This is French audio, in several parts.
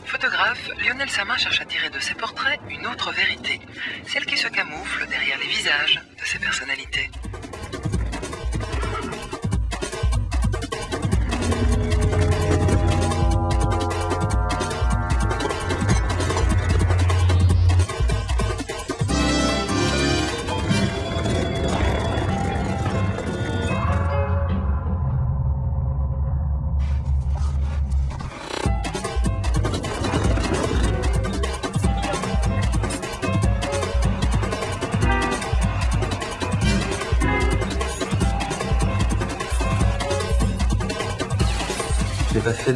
Photographe, Lionel Samin cherche à tirer de ses portraits une autre vérité, celle qui se camoufle derrière les visages de ses personnalités. Je n'ai pas fait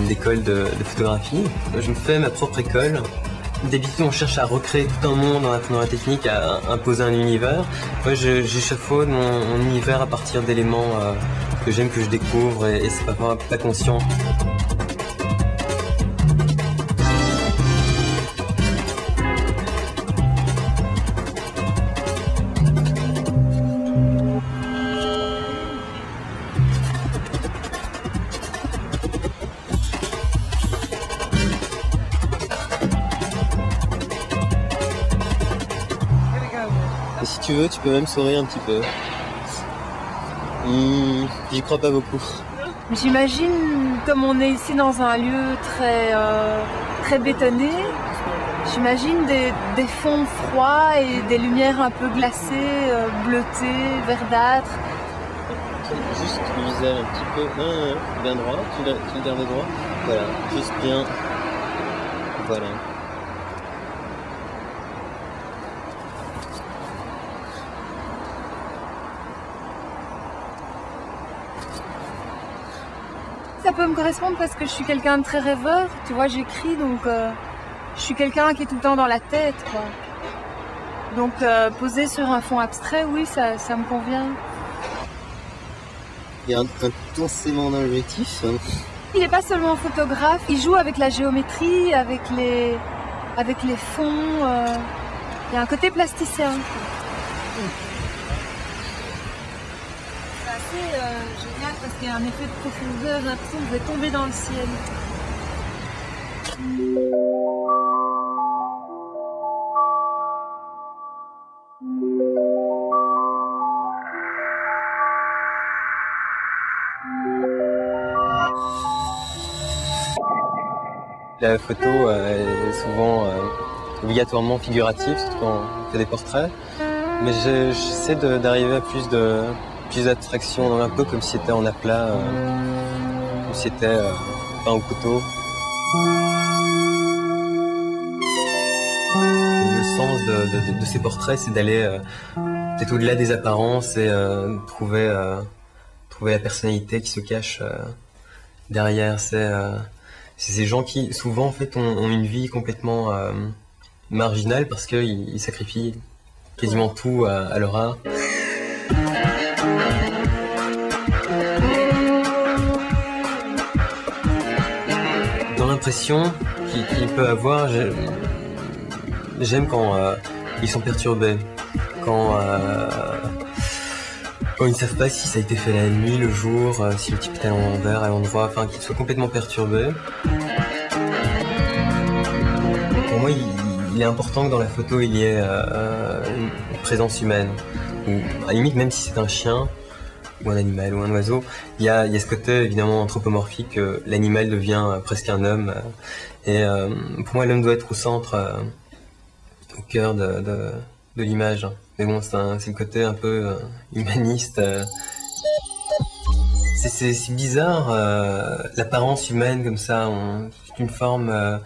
d'école de photographie. Je me fais ma propre école. D'habitude, on cherche à recréer tout un monde dans la technique, à imposer un univers. Moi, j'échafaude mon univers à partir d'éléments que j'aime, que je découvre, et c'est pas conscient. Et si tu veux, tu peux même sourire un petit peu. J'y crois pas beaucoup. J'imagine, comme on est ici dans un lieu très bétonné, j'imagine des fonds froids et des lumières un peu glacées, bleutées, verdâtres. Juste le visage un petit peu. Non, bien droit, tu le gardes droit. Voilà, juste bien. Voilà. Ça peut me correspondre parce que je suis quelqu'un de très rêveur, tu vois, j'écris, donc je suis quelqu'un qui est tout le temps dans la tête, quoi. Donc poser sur un fond abstrait, oui, ça me convient. Il y a intensément d'objectifs. Il n'est pas seulement photographe, il joue avec la géométrie, avec les fonds. Il y a un côté plasticien. C'est assez génial parce qu'il y a un effet de profondeur, j'ai l'impression que je vais tomber dans le ciel. La photo est souvent obligatoirement figurative, surtout quand on fait des portraits. Mais j'essaie d'arriver à plus d'abstraction, un peu comme si c'était en aplat, comme si c'était peint au couteau. Le sens de ces portraits, c'est d'aller peut-être au-delà des apparences et trouver la personnalité qui se cache derrière. C'est ces gens qui, souvent, en fait, ont une vie complètement marginale parce qu'ils sacrifient quasiment tout à leur art. Dans l'impression qu'il peut avoir, j'aime quand ils sont perturbés, quand ils ne savent pas si ça a été fait la nuit, le jour, si le type est à l'envers, à l'endroit, enfin qu'ils soient complètement perturbés. Pour moi, il est important que dans la photo, il y ait une présence humaine. Ou à la limite, même si c'est un chien, ou un animal, ou un oiseau, il y a ce côté évidemment anthropomorphique, que l'animal devient presque un homme. Et pour moi, l'homme doit être au centre, au cœur de l'image. Mais bon, c'est le côté un peu humaniste. C'est bizarre, l'apparence humaine comme ça, c'est une forme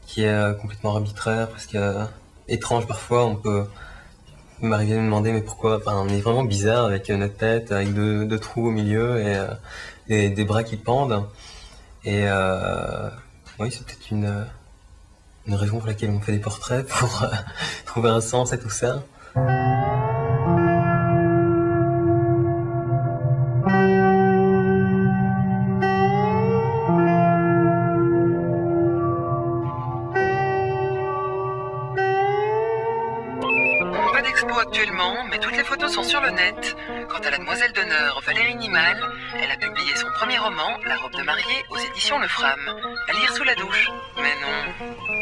qui est complètement arbitraire, presque étrange parfois. On peut m'arriver à me demander mais pourquoi, enfin, on est vraiment bizarre avec notre tête, avec deux trous au milieu et des bras qui pendent. Et oui, c'est peut-être une raison pour laquelle on fait des portraits, pour trouver un sens à tout ça. Pas d'expo à actuellement, mais toutes les photos sont sur le net. Quant à la demoiselle d'honneur Valérie Nimal, elle a publié son premier roman, La robe de mariée, aux éditions Le Fram. À lire sous la douche. Mais non.